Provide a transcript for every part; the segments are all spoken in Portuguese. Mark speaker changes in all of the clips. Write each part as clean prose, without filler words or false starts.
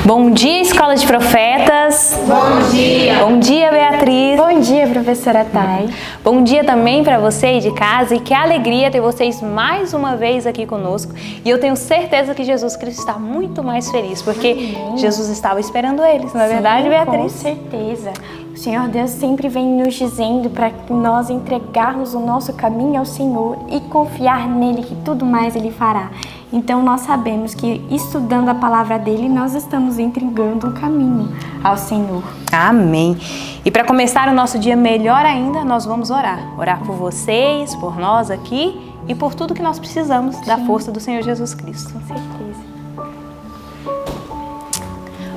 Speaker 1: Bom dia, Escola de Profetas.
Speaker 2: Bom dia.
Speaker 1: Bom dia, Beatriz.
Speaker 3: Bom dia, professora Thay.
Speaker 1: Bom dia também para você aí de casa e que alegria ter vocês mais uma vez aqui conosco. E eu tenho certeza que Jesus Cristo está muito mais feliz, porque Jesus estava esperando eles, não é verdade, Beatriz?
Speaker 3: Com certeza. O Senhor Deus sempre vem nos dizendo para nós entregarmos o nosso caminho ao Senhor e confiar nele que tudo mais Ele fará. Então nós sabemos que estudando a palavra dele, nós estamos entregando um caminho ao Senhor.
Speaker 1: Amém. E para começar o nosso dia melhor ainda, nós vamos orar. Orar por vocês, por nós aqui e por tudo que nós precisamos da força do Senhor Jesus Cristo.
Speaker 3: Com certeza.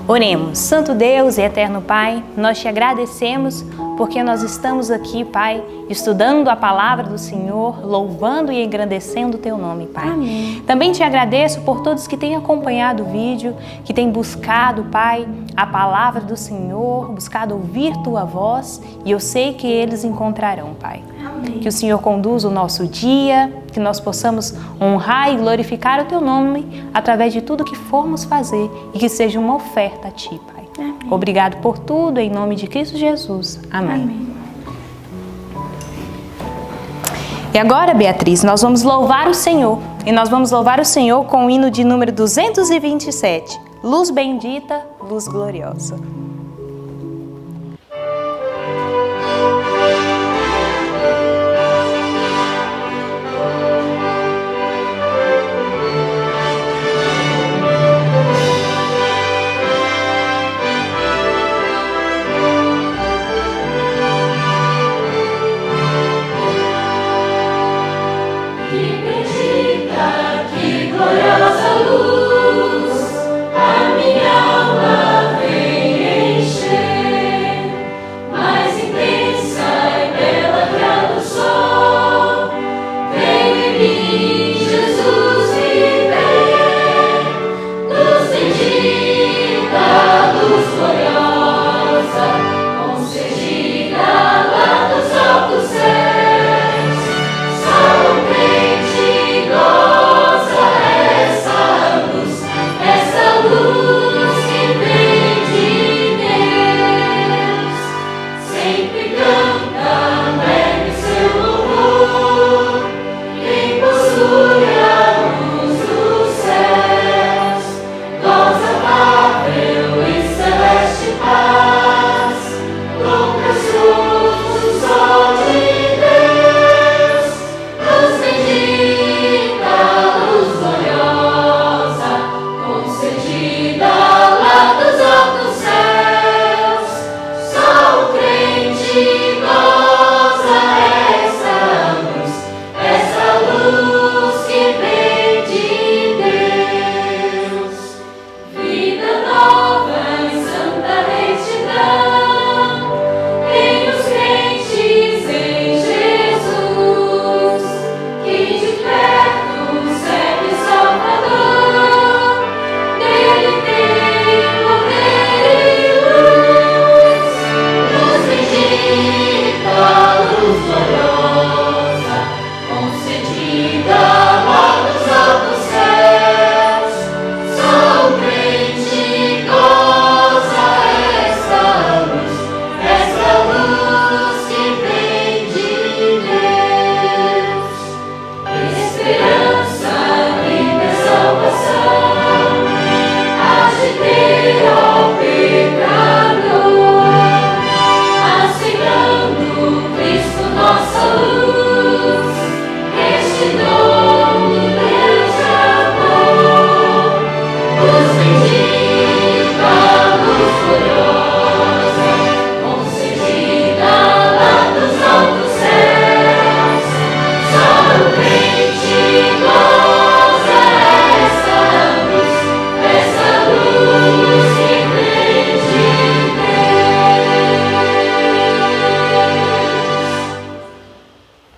Speaker 1: Oremos. Santo Deus e eterno Pai, nós te agradecemos porque nós estamos aqui, Pai, estudando a palavra do Senhor, louvando e engrandecendo o teu nome, Pai.
Speaker 3: Amém.
Speaker 1: Também te agradeço por todos que têm acompanhado o vídeo, que têm buscado, Pai, a palavra do Senhor, buscado ouvir tua voz, e eu sei que eles encontrarão, Pai.
Speaker 3: Amém.
Speaker 1: Que o Senhor conduza o nosso dia, que nós possamos honrar e glorificar o teu nome através de tudo que formos fazer e que seja uma oferta a ti, Pai.
Speaker 3: Amém.
Speaker 1: Obrigado por tudo, em nome de Cristo Jesus. Amém.
Speaker 3: Amém.
Speaker 1: E agora, Beatriz, nós vamos louvar o Senhor. E nós vamos louvar o Senhor com o hino de número 227. Luz bendita, luz gloriosa.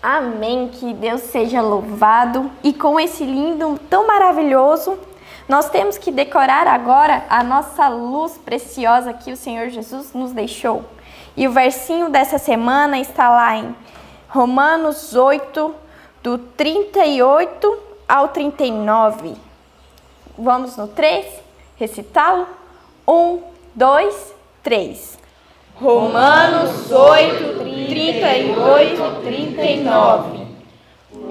Speaker 3: Amém, que Deus seja louvado. E com esse lindo, tão maravilhoso, nós temos que decorar agora a nossa luz preciosa que o Senhor Jesus nos deixou. E o versinho dessa semana está lá em Romanos 8, do 38 ao 39. Vamos no 3, recitá-lo? 1, 2, 3.
Speaker 2: Romanos 8, 38 e 39.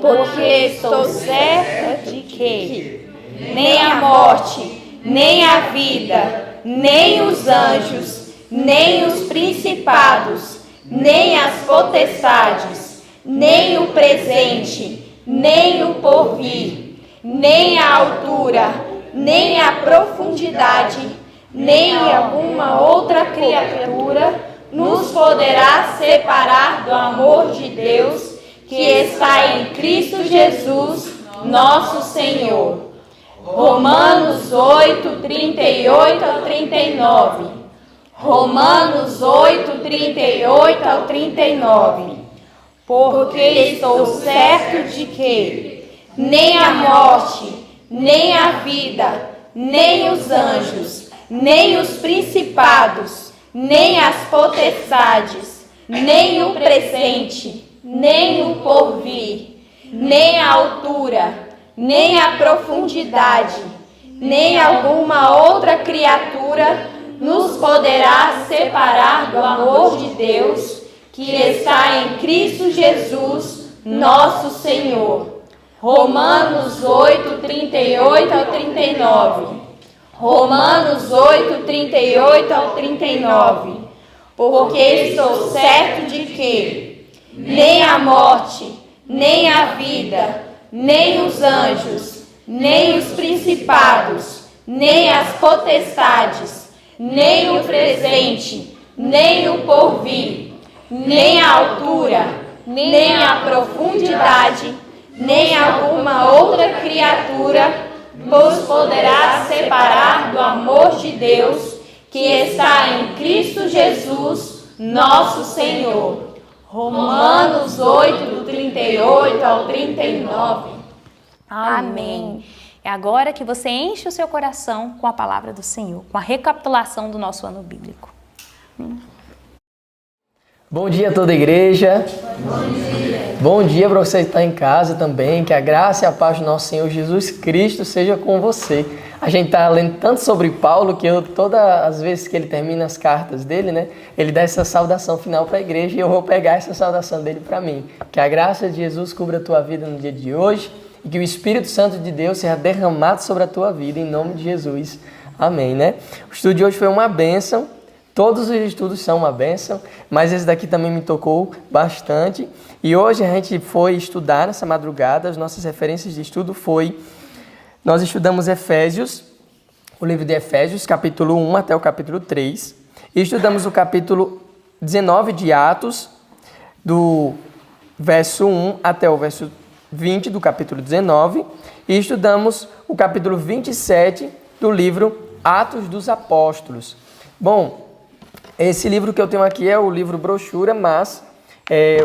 Speaker 2: Porque estou certa de que nem a morte, nem a vida, nem os anjos, nem os principados, nem as potestades, nem o presente, nem o porvir, nem a altura, nem a profundidade, nem alguma outra criatura nos poderá separar do amor de Deus que está em Cristo Jesus, nosso Senhor. Romanos 8, 38 ao 39. Romanos 8, 38 ao 39. Porque estou certo de que nem a morte, nem a vida, nem os anjos, nem os principados, nem as potestades, nem o presente, nem o porvir, nem a altura, nem a profundidade, nem alguma outra criatura nos poderá separar do amor de Deus que está em Cristo Jesus, nosso Senhor. Romanos 8, 38 ao 39. Romanos 8, 38 ao 39. Porque estou certo de que nem a morte, nem a vida, nem os anjos, nem os principados, nem as potestades, nem o presente, nem o porvir, nem a altura, nem a profundidade, nem alguma outra criatura nos poderá separar do amor de Deus que está em Cristo Jesus, nosso Senhor. Romanos 8, do 38 ao 39.
Speaker 3: Amém.
Speaker 1: É agora que você enche o seu coração com a palavra do Senhor, com a recapitulação do nosso ano bíblico.
Speaker 4: Bom dia a toda a igreja. Bom dia para você que está em casa também. Que a graça e a paz do nosso Senhor Jesus Cristo seja com você. A gente está lendo tanto sobre Paulo que todas as vezes que ele termina as cartas dele, né, ele dá essa saudação final para a igreja e eu vou pegar essa saudação dele para mim. Que a graça de Jesus cubra a tua vida no dia de hoje e que o Espírito Santo de Deus seja derramado sobre a tua vida em nome de Jesus. Amém, né? O estudo de hoje foi uma bênção. Todos os estudos são uma bênção, mas esse daqui também me tocou bastante. E hoje a gente foi estudar nessa madrugada, as nossas referências de estudo nós estudamos Efésios, o livro de Efésios, capítulo 1 até o capítulo 3. E estudamos o capítulo 19 de Atos, do verso 1 até o verso 20 do capítulo 19. E estudamos o capítulo 27 do livro Atos dos Apóstolos. Bom, esse livro que eu tenho aqui é o livro brochura, mas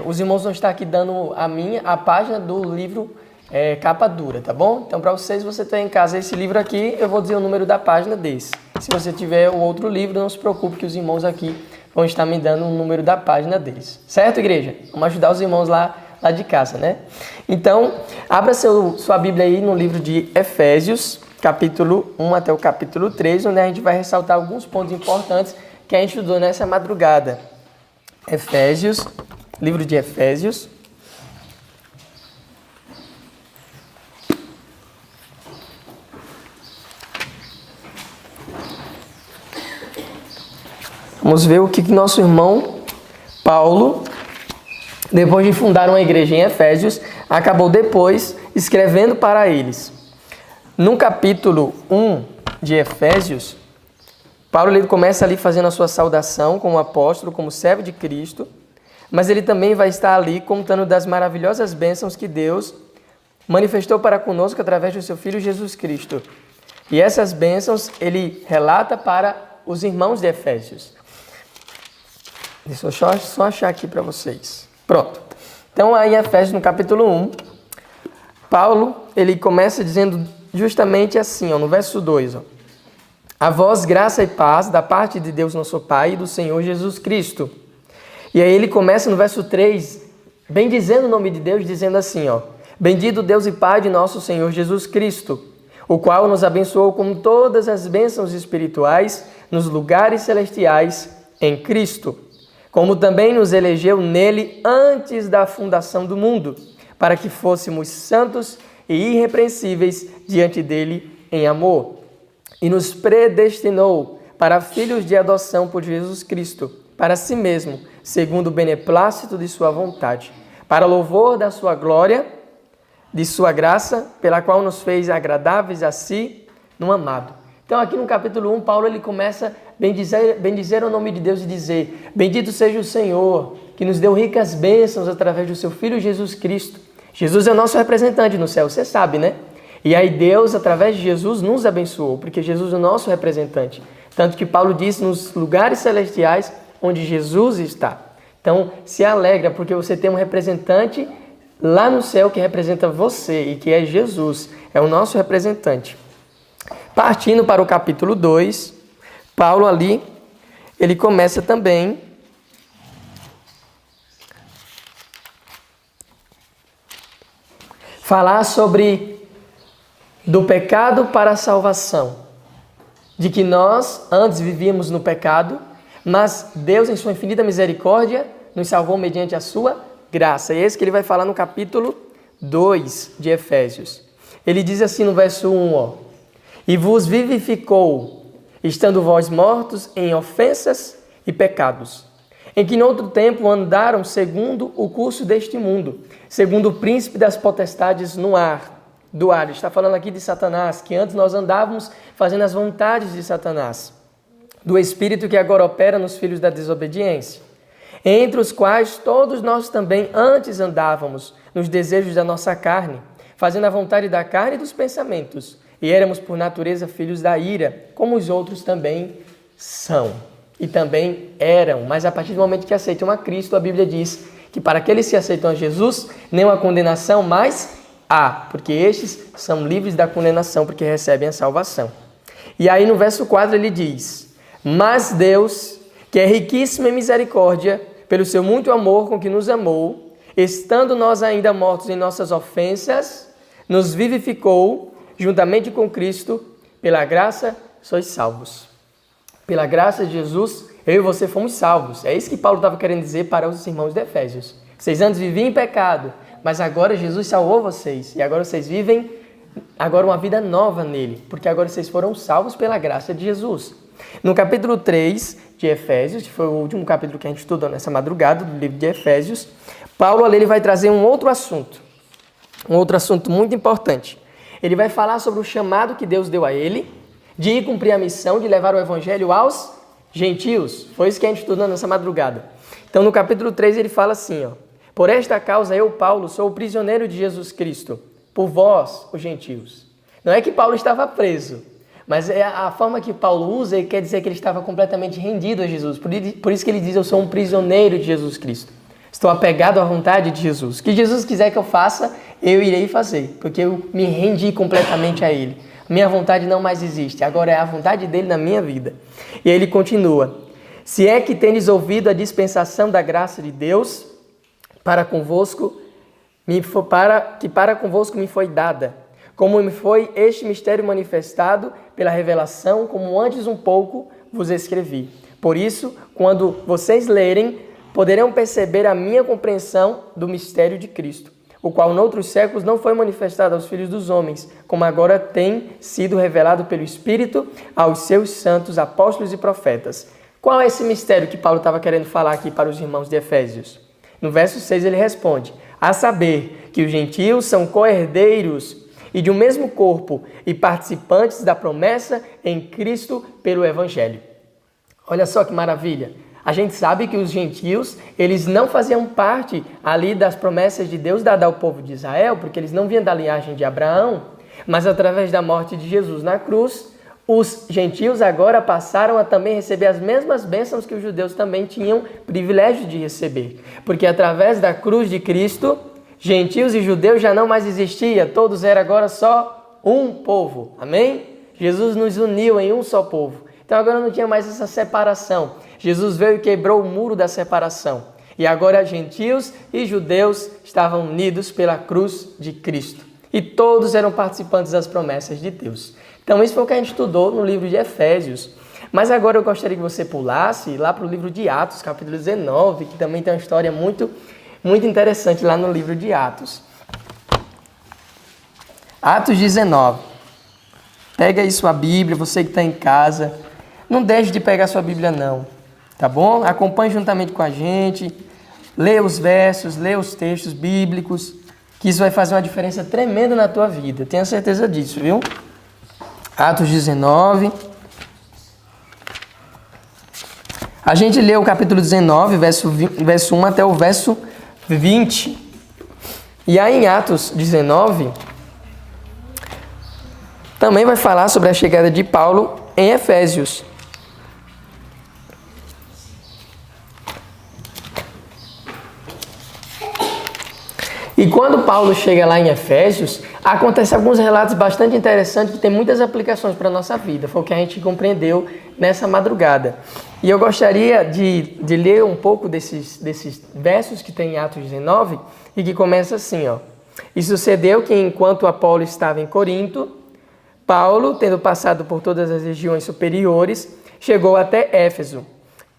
Speaker 4: os irmãos vão estar aqui dando a página do livro capa dura, tá bom? Então, para você tem em casa esse livro aqui, eu vou dizer o número da página desse. Se você tiver o outro livro, não se preocupe que os irmãos aqui vão estar me dando o número da página deles. Certo, igreja? Vamos ajudar os irmãos lá de casa, né? Então, abra sua Bíblia aí no livro de Efésios, capítulo 1 até o capítulo 3, onde a gente vai ressaltar alguns pontos importantes que a gente estudou nessa madrugada. Efésios, livro de Efésios. Vamos ver o que nosso irmão Paulo, depois de fundar uma igreja em Efésios, acabou depois escrevendo para eles. No capítulo 1 de Efésios, Paulo ele começa ali fazendo a sua saudação como apóstolo, como servo de Cristo, mas ele também vai estar ali contando das maravilhosas bênçãos que Deus manifestou para conosco através do seu Filho Jesus Cristo. E essas bênçãos ele relata para os irmãos de Efésios. Deixa eu só achar aqui para vocês. Pronto. Então aí em Efésios no capítulo 1, Paulo ele começa dizendo justamente assim, no verso 2, a vós graça e paz da parte de Deus nosso Pai e do Senhor Jesus Cristo. E aí ele começa no verso 3, bendizendo o nome de Deus, dizendo assim, bendito Deus e Pai de nosso Senhor Jesus Cristo, o qual nos abençoou com todas as bênçãos espirituais nos lugares celestiais em Cristo, como também nos elegeu nele antes da fundação do mundo, para que fôssemos santos e irrepreensíveis diante dele em amor, e nos predestinou para filhos de adoção por Jesus Cristo, para si mesmo, segundo o beneplácito de sua vontade, para louvor da sua glória, de sua graça, pela qual nos fez agradáveis a si no amado. Então aqui no capítulo 1, Paulo ele começa a bendizer o nome de Deus e dizer: bendito seja o Senhor, que nos deu ricas bênçãos através do seu Filho Jesus Cristo. Jesus é o nosso representante no céu, você sabe, né? E aí Deus, através de Jesus, nos abençoou, porque Jesus é o nosso representante. Tanto que Paulo diz nos lugares celestiais onde Jesus está. Então, se alegra, porque você tem um representante lá no céu que representa você e que é Jesus, é o nosso representante. Partindo para o capítulo 2, Paulo ali, ele começa também falar sobre do pecado para a salvação, de que nós antes vivíamos no pecado, mas Deus em sua infinita misericórdia nos salvou mediante a sua graça. E é isso que ele vai falar no capítulo 2 de Efésios. Ele diz assim no verso 1, ó: e vos vivificou, estando vós mortos em ofensas e pecados, em que noutro tempo andaram segundo o curso deste mundo, segundo o príncipe das potestades do ar. Está falando aqui de Satanás, que antes nós andávamos fazendo as vontades de Satanás, do espírito que agora opera nos filhos da desobediência, entre os quais todos nós também antes andávamos nos desejos da nossa carne, fazendo a vontade da carne e dos pensamentos, e éramos por natureza filhos da ira, como os outros também são. E também eram, mas a partir do momento que aceitam a Cristo, a Bíblia diz que para aqueles que aceitam a Jesus, nenhuma condenação mais há, porque estes são livres da condenação, porque recebem a salvação. E aí no verso 4 ele diz: mas Deus, que é riquíssimo em misericórdia, pelo seu muito amor com que nos amou, estando nós ainda mortos em nossas ofensas, nos vivificou juntamente com Cristo, pela graça sois salvos. Pela graça de Jesus, eu e você fomos salvos. É isso que Paulo estava querendo dizer para os irmãos de Efésios. Vocês antes viviam em pecado, mas agora Jesus salvou vocês. E agora vocês vivem agora uma vida nova nele, porque agora vocês foram salvos pela graça de Jesus. No capítulo 3 de Efésios, que foi o último capítulo que a gente estudou nessa madrugada do livro de Efésios, Paulo ali ele vai trazer um outro assunto muito importante. Ele vai falar sobre o chamado que Deus deu a ele de ir cumprir a missão de levar o evangelho aos gentios. Foi isso que a gente estudou nessa madrugada. Então, no capítulo 3, ele fala assim, ó: por esta causa eu, Paulo, sou o prisioneiro de Jesus Cristo, por vós, os gentios. Não é que Paulo estava preso, mas é a forma que Paulo usa, ele quer dizer que ele estava completamente rendido a Jesus. Por isso que ele diz: eu sou um prisioneiro de Jesus Cristo. Estou apegado à vontade de Jesus. O que Jesus quiser que eu faça, eu irei fazer, porque eu me rendi completamente a Ele. Minha vontade não mais existe, agora é a vontade dele na minha vida. E aí ele continua: se é que tendes ouvido a dispensação da graça de Deus, para convosco me foi dada, como me foi este mistério manifestado pela revelação, como antes um pouco vos escrevi. Por isso, quando vocês lerem, poderão perceber a minha compreensão do mistério de Cristo, o qual noutros séculos não foi manifestado aos filhos dos homens, como agora tem sido revelado pelo Espírito aos seus santos apóstolos e profetas. Qual é esse mistério que Paulo estava querendo falar aqui para os irmãos de Efésios? No verso 6 ele responde: a saber que os gentios são co-herdeiros e de um mesmo corpo e participantes da promessa em Cristo pelo Evangelho. Olha só que maravilha! A gente sabe que os gentios, eles não faziam parte ali das promessas de Deus dadas ao povo de Israel, porque eles não vinham da linhagem de Abraão, mas através da morte de Jesus na cruz, os gentios agora passaram a também receber as mesmas bênçãos que os judeus também tinham privilégio de receber. Porque através da cruz de Cristo, gentios e judeus já não mais existia, todos eram agora só um povo. Amém? Jesus nos uniu em um só povo. Então agora não tinha mais essa separação. Jesus veio e quebrou o muro da separação. E agora gentios e judeus estavam unidos pela cruz de Cristo. e todos eram participantes das promessas de Deus. Então isso foi o que a gente estudou no livro de Efésios. Mas agora eu gostaria que você pulasse lá para o livro de Atos, capítulo 19, que também tem uma história muito interessante lá no livro de Atos. Atos 19. Pega aí sua Bíblia, você que está em casa. Não deixe de pegar sua Bíblia não, tá bom? Acompanhe juntamente com a gente. Lê os versos, lê os textos bíblicos, que isso vai fazer uma diferença tremenda na tua vida. Tenha certeza disso, viu? Atos 19. A gente lê o capítulo 19, verso 1 até o verso 20. E aí em Atos 19, também vai falar sobre a chegada de Paulo em Efésios. E quando Paulo chega lá em Efésios, acontecem alguns relatos bastante interessantes que tem muitas aplicações para a nossa vida. Foi o que a gente compreendeu nessa madrugada. E eu gostaria de ler um pouco desses versos que tem em Atos 19 e que começa assim, ó. E sucedeu que enquanto Apolo estava em Corinto, Paulo, tendo passado por todas as regiões superiores, chegou até Éfeso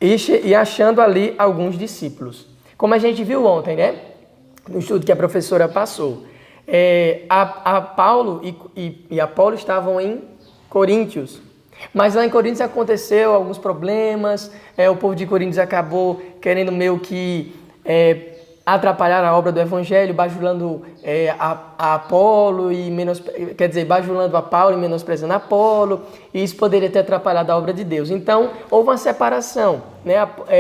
Speaker 4: e achando ali alguns discípulos. Como a gente viu ontem, né? No estudo que a professora passou. Paulo e Apolo estavam em Coríntios. Mas lá em Coríntios aconteceu alguns problemas. O povo de Coríntios acabou querendo meio que atrapalhar a obra do Evangelho, bajulando a Apolo bajulando a Paulo e menosprezando a Apolo. E isso poderia ter atrapalhado a obra de Deus. Então, houve uma separação, né?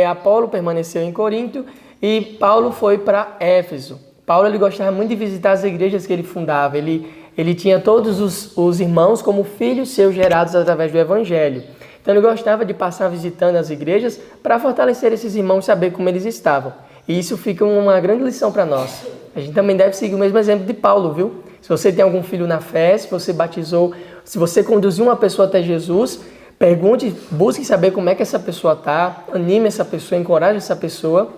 Speaker 4: Apolo permaneceu em Corinto e Paulo foi para Éfeso. Paulo ele gostava muito de visitar as igrejas que ele fundava. Ele tinha todos os irmãos como filhos seus gerados através do Evangelho. Então ele gostava de passar visitando as igrejas para fortalecer esses irmãos e saber como eles estavam. E isso fica uma grande lição para nós. A gente também deve seguir o mesmo exemplo de Paulo, viu? Se você tem algum filho na fé, se você batizou, se você conduziu uma pessoa até Jesus, pergunte, busque saber como é que essa pessoa está, anime essa pessoa, encoraje essa pessoa,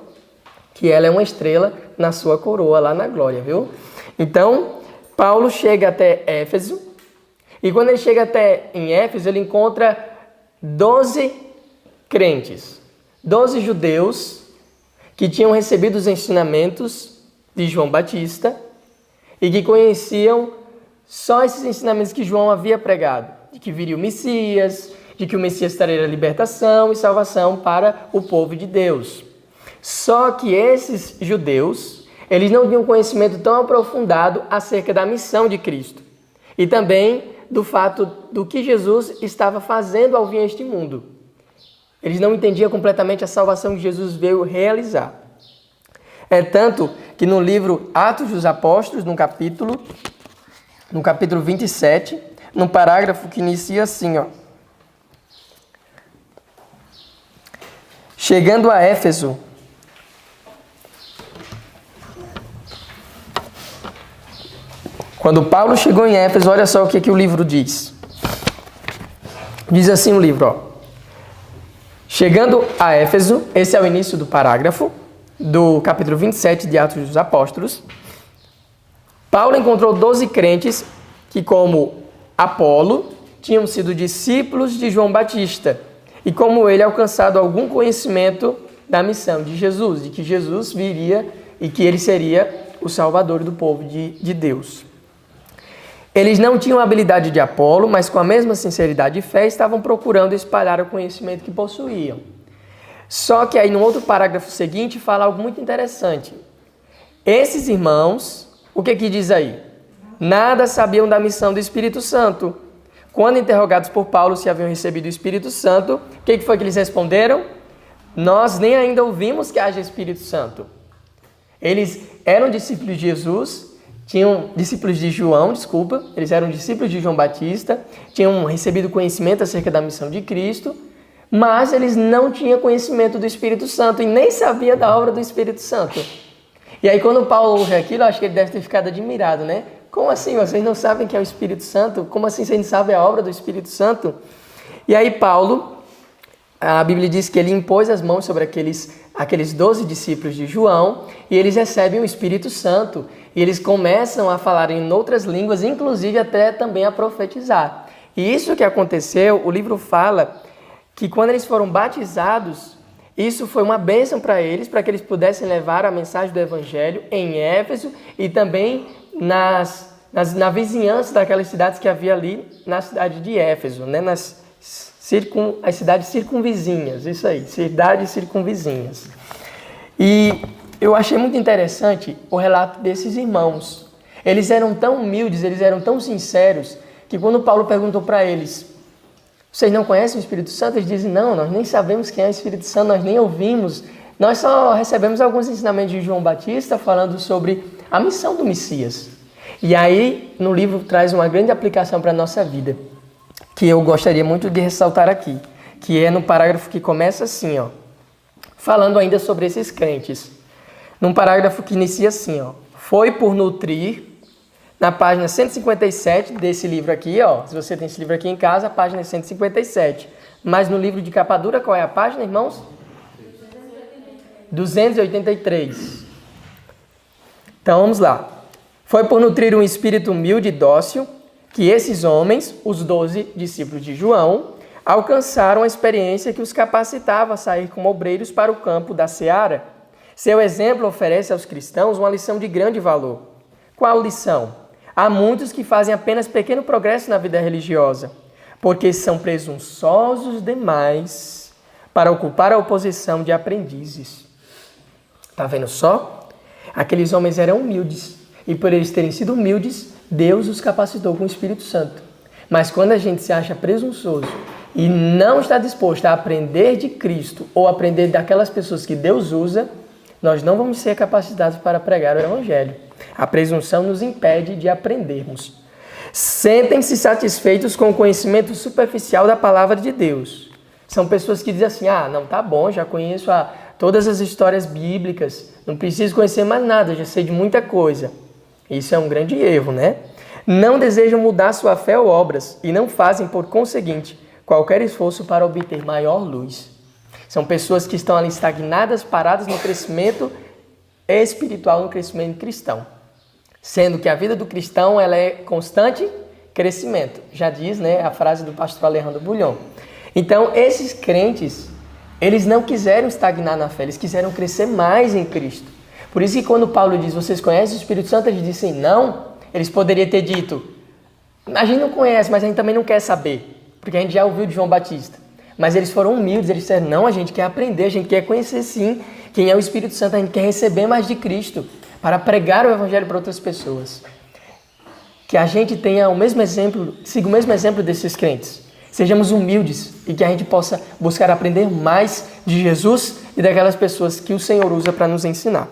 Speaker 4: que ela é uma estrela na sua coroa lá na glória, viu? Então, Paulo chega até Éfeso, e quando ele chega até em Éfeso, ele encontra 12 crentes, 12 judeus que tinham recebido os ensinamentos de João Batista e que conheciam só esses ensinamentos que João havia pregado, de que viria o Messias, de que o Messias traria libertação e salvação para o povo de Deus. Só que esses judeus, eles não tinham conhecimento tão aprofundado acerca da missão de Cristo e também do fato do que Jesus estava fazendo ao vir a este mundo. Eles não entendiam completamente a salvação que Jesus veio realizar. É tanto que no livro Atos dos Apóstolos, no capítulo 27, num parágrafo que inicia assim, ó. Chegando a Éfeso, quando Paulo chegou em Éfeso, olha só o que o livro diz. Diz assim o livro, ó. Chegando a Éfeso, esse é o início do parágrafo, do capítulo 27 de Atos dos Apóstolos. Paulo encontrou 12 crentes que, como Apolo, tinham sido discípulos de João Batista e, como ele, alcançado algum conhecimento da missão de Jesus, de que Jesus viria e que ele seria o salvador do povo de Deus. Eles não tinham a habilidade de Apolo, mas com a mesma sinceridade e fé estavam procurando espalhar o conhecimento que possuíam. Só que aí no outro parágrafo seguinte fala algo muito interessante. Esses irmãos, o que diz aí? Nada sabiam da missão do Espírito Santo. Quando interrogados por Paulo se haviam recebido o Espírito Santo, o que foi que eles responderam? Nós nem ainda ouvimos que haja Espírito Santo. Eles eram discípulos de Jesus, eles eram discípulos de João Batista, tinham recebido conhecimento acerca da missão de Cristo, mas eles não tinham conhecimento do Espírito Santo e nem sabiam da obra do Espírito Santo. E aí quando Paulo ouve aquilo, eu acho que ele deve ter ficado admirado, né? Como assim? Vocês não sabem que é o Espírito Santo? Como assim vocês não sabem a obra do Espírito Santo? E aí Paulo, a Bíblia diz que ele impôs as mãos sobre aqueles 12 discípulos de João, e eles recebem o Espírito Santo, e eles começam a falar em outras línguas, inclusive até também a profetizar. E isso que aconteceu, o livro fala que quando eles foram batizados, isso foi uma bênção para eles, para que eles pudessem levar a mensagem do Evangelho em Éfeso e também na vizinhança daquelas cidades que havia ali na cidade de Éfeso, né? As cidades circunvizinhas, isso aí, cidades circunvizinhas. E eu achei muito interessante o relato desses irmãos. Eles eram tão humildes, eles eram tão sinceros, que quando Paulo perguntou para eles: vocês não conhecem o Espírito Santo? Eles dizem: não, nós nem sabemos quem é o Espírito Santo, nós nem ouvimos. Nós só recebemos alguns ensinamentos de João Batista falando sobre a missão do Messias. E aí, no livro, traz uma grande aplicação para a nossa vida, que eu gostaria muito de ressaltar aqui, que é no parágrafo que começa assim, ó, falando ainda sobre esses crentes. Num parágrafo que inicia assim, ó: foi por nutrir, na página 157 desse livro aqui, ó, se você tem esse livro aqui em casa, a página é 157. Mas no livro de capa dura, qual é a página, irmãos? 283. Então, vamos lá. Foi por nutrir um espírito humilde e dócil que esses homens, os 12 discípulos de João, alcançaram a experiência que os capacitava a sair como obreiros para o campo da seara. Seu exemplo oferece aos cristãos uma lição de grande valor. Qual lição? Há muitos que fazem apenas pequeno progresso na vida religiosa, porque são presunçosos demais para ocupar a oposição de aprendizes. Está vendo só? Aqueles homens eram humildes, e por eles terem sido humildes, Deus os capacitou com o Espírito Santo. Mas quando a gente se acha presunçoso e não está disposto a aprender de Cristo ou aprender daquelas pessoas que Deus usa, nós não vamos ser capacitados para pregar o Evangelho. A presunção nos impede de aprendermos. Sentem-se satisfeitos com o conhecimento superficial da palavra de Deus. São pessoas que dizem assim: não, tá bom, já conheço todas as histórias bíblicas, não preciso conhecer mais nada, já sei de muita coisa. Isso é um grande erro, né? Não desejam mudar sua fé ou obras e não fazem, por conseguinte, qualquer esforço para obter maior luz. São pessoas que estão ali estagnadas, paradas no crescimento espiritual, no crescimento cristão. Sendo que a vida do cristão ela é constante crescimento. Já diz, né, a frase do pastor Alejandro Bulhon. Então, esses crentes, eles não quiseram estagnar na fé, eles quiseram crescer mais em Cristo. Por isso que quando Paulo diz: vocês conhecem o Espírito Santo? Eles dizem não. Eles poderiam ter dito: a gente não conhece, mas a gente também não quer saber, porque a gente já ouviu de João Batista. Mas eles foram humildes, eles disseram: não, a gente quer aprender, a gente quer conhecer sim quem é o Espírito Santo, a gente quer receber mais de Cristo para pregar o Evangelho para outras pessoas. Que a gente tenha o mesmo exemplo, siga o mesmo exemplo desses crentes. Sejamos humildes e que a gente possa buscar aprender mais de Jesus e daquelas pessoas que o Senhor usa para nos ensinar.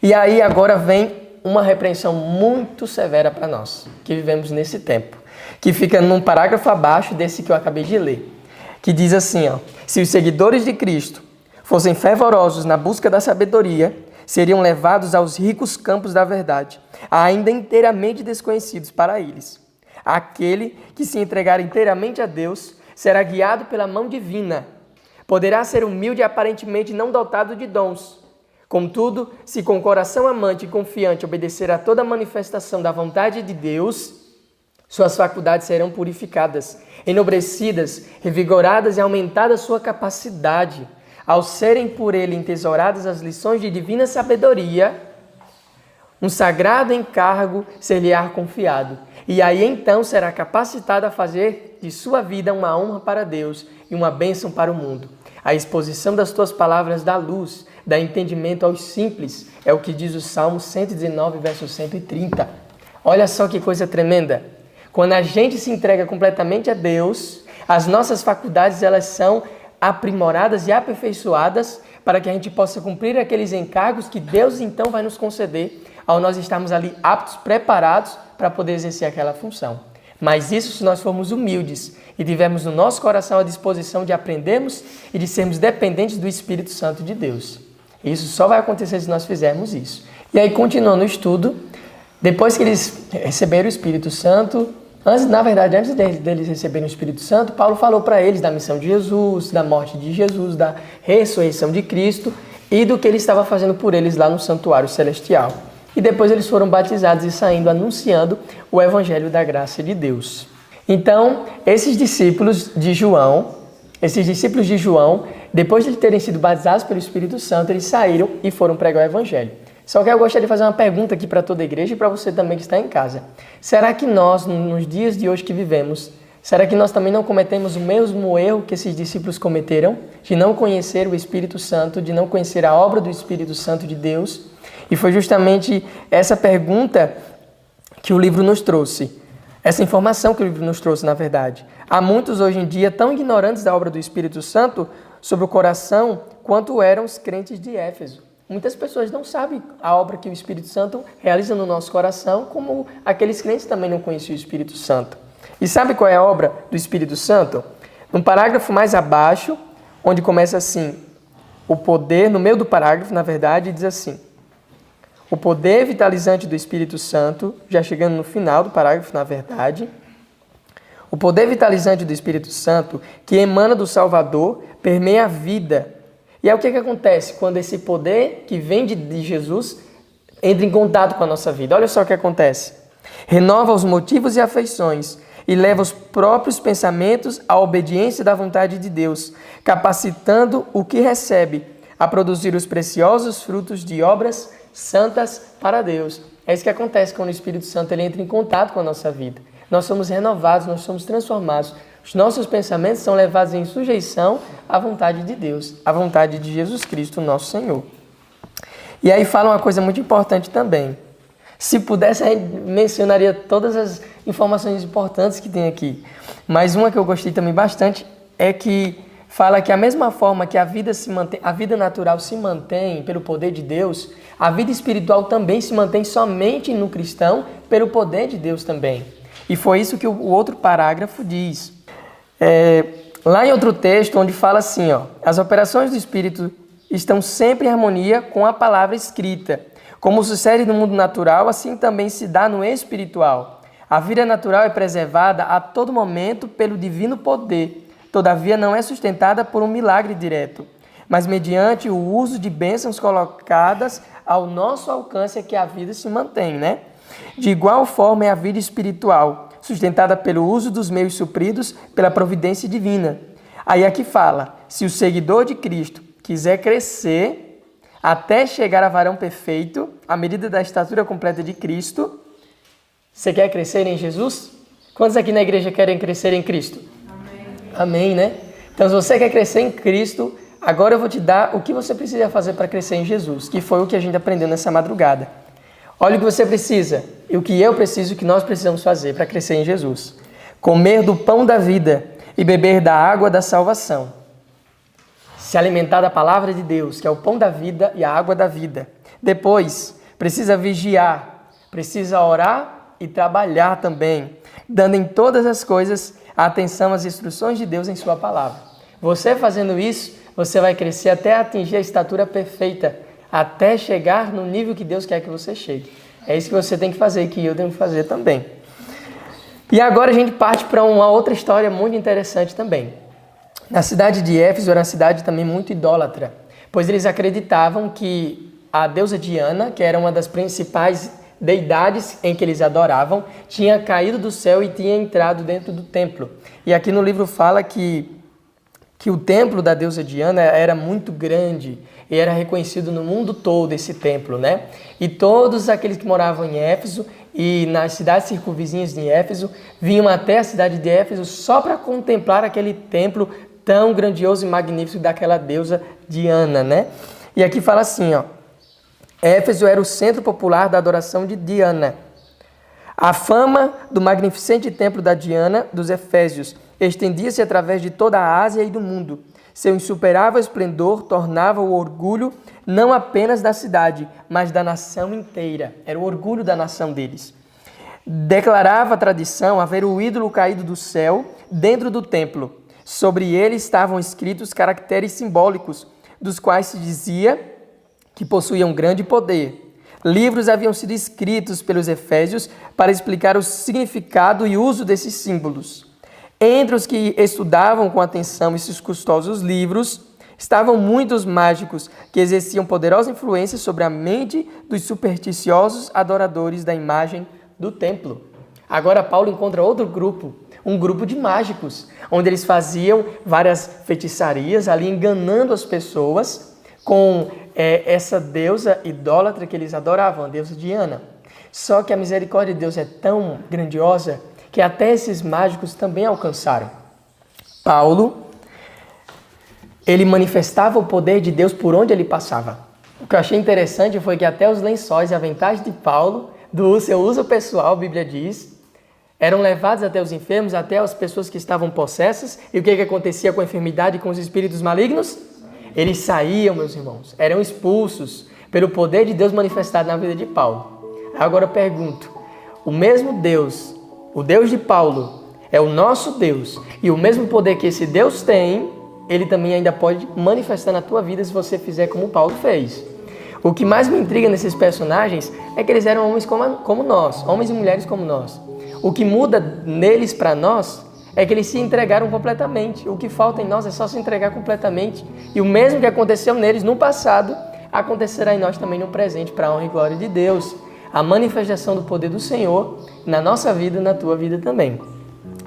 Speaker 4: E aí agora vem uma repreensão muito severa para nós, que vivemos nesse tempo, que fica num parágrafo abaixo desse que eu acabei de ler, que diz assim, ó: se os seguidores de Cristo fossem fervorosos na busca da sabedoria, seriam levados aos ricos campos da verdade, ainda inteiramente desconhecidos para eles. Aquele que se entregar inteiramente a Deus será guiado pela mão divina. Poderá ser humilde e aparentemente não dotado de dons. Contudo, se com coração amante e confiante obedecer a toda manifestação da vontade de Deus, suas faculdades serão purificadas, enobrecidas, revigoradas e aumentada sua capacidade. Ao serem por ele entesouradas as lições de divina sabedoria, um sagrado encargo ser-lhe-á confiado. E aí então será capacitado a fazer de sua vida uma honra para Deus e uma bênção para o mundo. A exposição das tuas palavras dá luz, dá entendimento aos simples. É o que diz o Salmo 119, verso 130. Olha só que coisa tremenda. Quando a gente se entrega completamente a Deus, as nossas faculdades elas são aprimoradas e aperfeiçoadas para que a gente possa cumprir aqueles encargos que Deus então vai nos conceder ao nós estarmos ali aptos, preparados para poder exercer aquela função. Mas isso se nós formos humildes e tivermos no nosso coração a disposição de aprendermos e de sermos dependentes do Espírito Santo de Deus. Isso só vai acontecer se nós fizermos isso. E aí, continuando o estudo, depois que eles receberam o Espírito Santo, Antes deles receberem o Espírito Santo, Paulo falou para eles da missão de Jesus, da morte de Jesus, da ressurreição de Cristo e do que ele estava fazendo por eles lá no santuário celestial. E depois eles foram batizados e saindo anunciando o evangelho da graça de Deus. Então, esses discípulos de João, depois de terem sido batizados pelo Espírito Santo, eles saíram e foram pregar o evangelho. Só que eu gostaria de fazer uma pergunta aqui para toda a igreja e para você também que está em casa. Será que nós, nos dias de hoje que vivemos, será que nós também não cometemos o mesmo erro que esses discípulos cometeram? De não conhecer o Espírito Santo, de não conhecer a obra do Espírito Santo de Deus? E foi justamente essa pergunta que o livro nos trouxe. Essa informação que o livro nos trouxe, na verdade. Há muitos hoje em dia tão ignorantes da obra do Espírito Santo sobre o coração quanto eram os crentes de Éfeso. Muitas pessoas não sabem a obra que o Espírito Santo realiza no nosso coração, como aqueles crentes também não conheciam o Espírito Santo. E sabe qual é a obra do Espírito Santo? No parágrafo mais abaixo, onde começa assim, o poder, no meio do parágrafo, na verdade, diz assim: o poder vitalizante do Espírito Santo, já chegando no final do parágrafo, na verdade, o poder vitalizante do Espírito Santo, que emana do Salvador, permeia a vida. E é o que acontece quando esse poder que vem de Jesus entra em contato com a nossa vida. Olha só o que acontece. Renova os motivos e afeições e leva os próprios pensamentos à obediência da vontade de Deus, capacitando o que recebe a produzir os preciosos frutos de obras santas para Deus. É isso que acontece quando o Espírito Santo ele entra em contato com a nossa vida. Nós somos renovados, nós somos transformados. Os nossos pensamentos são levados em sujeição à vontade de Deus, à vontade de Jesus Cristo, nosso Senhor. E aí fala uma coisa muito importante também. Se pudesse, a gente mencionaria todas as informações importantes que tem aqui. Mas uma que eu gostei também bastante é que fala que a mesma forma que a vida natural se mantém pelo poder de Deus, a vida espiritual também se mantém somente no cristão pelo poder de Deus também. E foi isso que o outro parágrafo diz. Lá em outro texto, onde fala assim, as operações do Espírito estão sempre em harmonia com a palavra escrita. Como sucede no mundo natural, assim também se dá no espiritual. A vida natural é preservada a todo momento pelo divino poder. Todavia, não é sustentada por um milagre direto, mas mediante o uso de bênçãos colocadas ao nosso alcance é que a vida se mantém, né? De igual forma é a vida espiritual, sustentada pelo uso dos meios supridos pela providência divina. Aí aqui fala, se o seguidor de Cristo quiser crescer até chegar a varão perfeito, à medida da estatura completa de Cristo, você quer crescer em Jesus? Quantos aqui na igreja querem crescer em Cristo? Amém, né? Então, se você quer crescer em Cristo, agora eu vou te dar o que você precisa fazer para crescer em Jesus, que foi o que a gente aprendeu nessa madrugada. Olha o que você precisa e o que eu preciso, o que nós precisamos fazer para crescer em Jesus. Comer do pão da vida e beber da água da salvação. Se alimentar da palavra de Deus, que é o pão da vida e a água da vida. Depois, precisa vigiar, precisa orar e trabalhar também, dando em todas as coisas a atenção às instruções de Deus em sua palavra. Você fazendo isso, você vai crescer até atingir a estatura perfeita, até chegar no nível que Deus quer que você chegue. É isso que você tem que fazer e que eu tenho que fazer também. E agora a gente parte para uma outra história muito interessante também. Na cidade de Éfeso era uma cidade também muito idólatra, pois eles acreditavam que a deusa Diana, que era uma das principais deidades em que eles adoravam, tinha caído do céu e tinha entrado dentro do templo. E aqui no livro fala que o templo da deusa Diana era muito grande e era reconhecido no mundo todo esse templo, né? E todos aqueles que moravam em Éfeso e nas cidades circunvizinhas de Éfeso vinham até a cidade de Éfeso só para contemplar aquele templo tão grandioso e magnífico daquela deusa Diana, né? E aqui fala assim, Éfeso era o centro popular da adoração de Diana. A fama do magnificente templo da Diana dos Efésios estendia-se através de toda a Ásia e do mundo. Seu insuperável esplendor tornava o orgulho não apenas da cidade, mas da nação inteira. Era o orgulho da nação deles. Declarava a tradição haver o ídolo caído do céu dentro do templo. Sobre ele estavam escritos caracteres simbólicos, dos quais se dizia que possuíam grande poder. livros haviam sido escritos pelos efésios para explicar o significado e uso desses símbolos. Entre os que estudavam com atenção esses custosos livros, estavam muitos mágicos que exerciam poderosa influência sobre a mente dos supersticiosos adoradores da imagem do templo. Agora Paulo encontra outro grupo, um grupo de mágicos, onde eles faziam várias feitiçarias ali, enganando as pessoas com essa deusa idólatra que eles adoravam, a deusa Diana. Só que a misericórdia de Deus é tão grandiosa que até esses mágicos também alcançaram. Paulo, ele manifestava o poder de Deus por onde ele passava. O que eu achei interessante foi que até os lençóis e aventais de Paulo, do seu uso pessoal, a Bíblia diz, eram levados até os enfermos, até as pessoas que estavam possessas. E o que acontecia com a enfermidade e com os espíritos malignos? Eles saíam, meus irmãos, eram expulsos pelo poder de Deus manifestado na vida de Paulo. Agora eu pergunto, o mesmo Deus, o Deus de Paulo, é o nosso Deus, e o mesmo poder que esse Deus tem, ele também ainda pode manifestar na tua vida se você fizer como Paulo fez. O que mais me intriga nesses personagens é que eles eram homens como nós, homens e mulheres como nós. O que muda neles para nós é que eles se entregaram completamente. O que falta em nós é só se entregar completamente. E o mesmo que aconteceu neles no passado, acontecerá em nós também no presente, para a honra e glória de Deus. A manifestação do poder do Senhor na nossa vida e na tua vida também.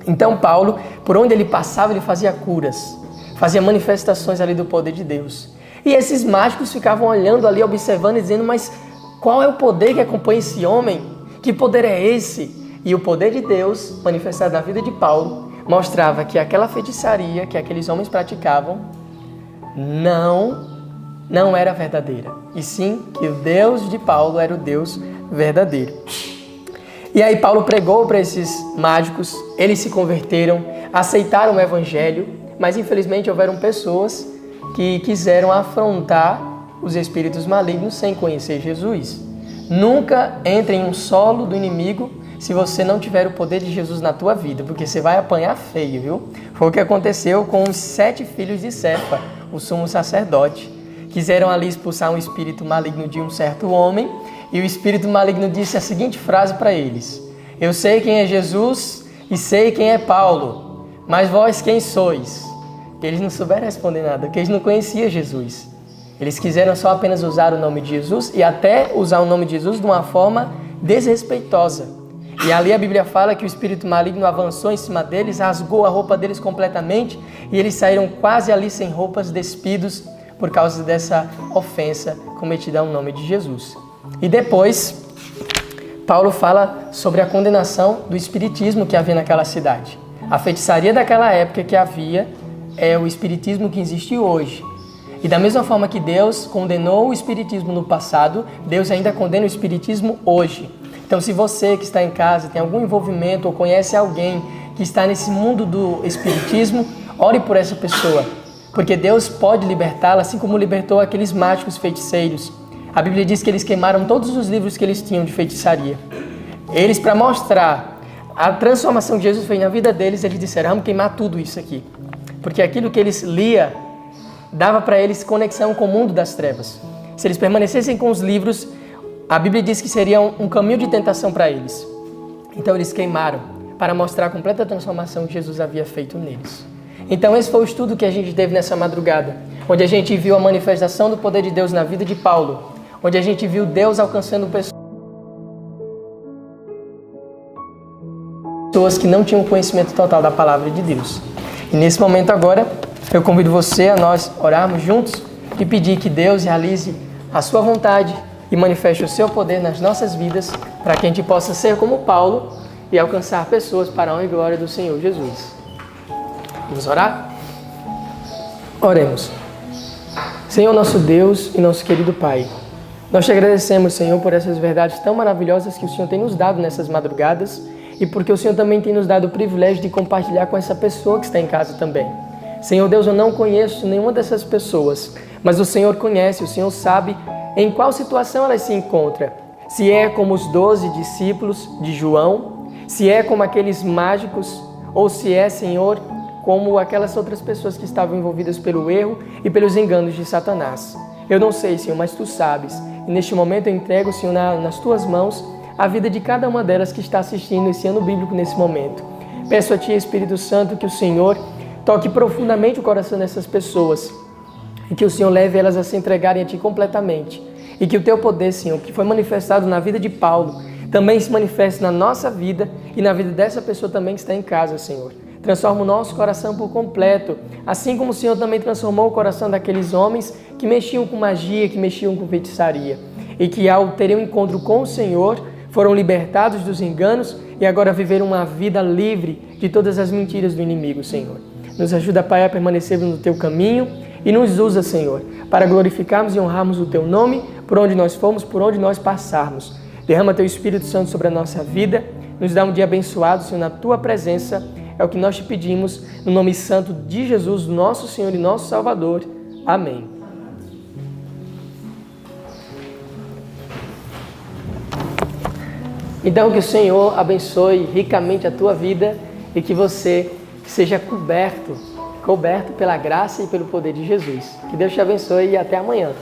Speaker 4: Então Paulo, por onde ele passava, ele fazia curas, fazia manifestações ali do poder de Deus. E esses mágicos ficavam olhando ali, observando e dizendo, mas qual é o poder que acompanha esse homem? Que poder é esse? E o poder de Deus, manifestado na vida de Paulo, mostrava que aquela feitiçaria que aqueles homens praticavam não era verdadeira. E sim que o Deus de Paulo era o Deus verdadeiro. E aí Paulo pregou para esses mágicos, eles se converteram, aceitaram o evangelho, mas infelizmente houveram pessoas que quiseram afrontar os espíritos malignos sem conhecer Jesus. Nunca entre em um solo do inimigo se você não tiver o poder de Jesus na tua vida, porque você vai apanhar feio, viu? Foi o que aconteceu com os 7 filhos de Cefa, o sumo sacerdote. Quiseram ali expulsar um espírito maligno de um certo homem, e o espírito maligno disse a seguinte frase para eles: eu sei quem é Jesus e sei quem é Paulo, mas vós quem sois? Eles não souberam responder nada, porque eles não conheciam Jesus. Eles quiseram só apenas usar o nome de Jesus e até usar o nome de Jesus de uma forma desrespeitosa. E ali a Bíblia fala que o espírito maligno avançou em cima deles, rasgou a roupa deles completamente e eles saíram quase ali sem roupas, despidos por causa dessa ofensa cometida ao nome de Jesus. E depois, Paulo fala sobre a condenação do espiritismo que havia naquela cidade. A feitiçaria daquela época que havia é o espiritismo que existe hoje. E da mesma forma que Deus condenou o espiritismo no passado, Deus ainda condena o espiritismo hoje. Então, se você que está em casa tem algum envolvimento ou conhece alguém que está nesse mundo do espiritismo, ore por essa pessoa, porque Deus pode libertá-la, assim como libertou aqueles mágicos feiticeiros. A Bíblia diz que eles queimaram todos os livros que eles tinham de feitiçaria. Eles, para mostrar a transformação que Jesus fez na vida deles, eles disseram, vamos queimar tudo isso aqui. Porque aquilo que eles liam dava para eles conexão com o mundo das trevas. Se eles permanecessem com os livros, a Bíblia diz que seria um caminho de tentação para eles. Então eles queimaram para mostrar a completa transformação que Jesus havia feito neles. Então esse foi o estudo que a gente teve nessa madrugada, onde a gente viu a manifestação do poder de Deus na vida de Paulo, onde a gente viu Deus alcançando pessoas que não tinham conhecimento total da palavra de Deus. E nesse momento agora, eu convido você a nós orarmos juntos e pedir que Deus realize a sua vontade e manifeste o seu poder nas nossas vidas, para que a gente possa ser como Paulo e alcançar pessoas para a honra e glória do Senhor Jesus. Vamos orar? Oremos. Senhor nosso Deus e nosso querido Pai, nós te agradecemos, Senhor, por essas verdades tão maravilhosas que o Senhor tem nos dado nessas madrugadas e porque o Senhor também tem nos dado o privilégio de compartilhar com essa pessoa que está em casa também. Senhor Deus, eu não conheço nenhuma dessas pessoas, mas o Senhor conhece, o Senhor sabe em qual situação ela se encontra. Se é como os 12 discípulos de João, se é como aqueles mágicos, ou se é, Senhor, como aquelas outras pessoas que estavam envolvidas pelo erro e pelos enganos de Satanás. Eu não sei, Senhor, mas Tu sabes. E neste momento eu entrego, Senhor, nas Tuas mãos a vida de cada uma delas que está assistindo esse ano bíblico nesse momento. Peço a Ti, Espírito Santo, que o Senhor toque profundamente o coração dessas pessoas e que o Senhor leve elas a se entregarem a Ti completamente. E que o Teu poder, Senhor, que foi manifestado na vida de Paulo, também se manifeste na nossa vida e na vida dessa pessoa também que está em casa, Senhor. Transforma o nosso coração por completo, assim como o Senhor também transformou o coração daqueles homens que mexiam com magia, que mexiam com feitiçaria. E que ao terem um encontro com o Senhor, foram libertados dos enganos e agora viveram uma vida livre de todas as mentiras do inimigo, Senhor. Nos ajuda, Pai, a permanecermos no Teu caminho e nos usa, Senhor, para glorificarmos e honrarmos o Teu nome por onde nós formos, por onde nós passarmos. Derrama Teu Espírito Santo sobre a nossa vida, nos dá um dia abençoado, Senhor, na Tua presença. É o que nós te pedimos, no nome santo de Jesus, nosso Senhor e nosso Salvador. Amém. Então, que o Senhor abençoe ricamente a tua vida e que você seja coberto pela graça e pelo poder de Jesus. Que Deus te abençoe e até amanhã.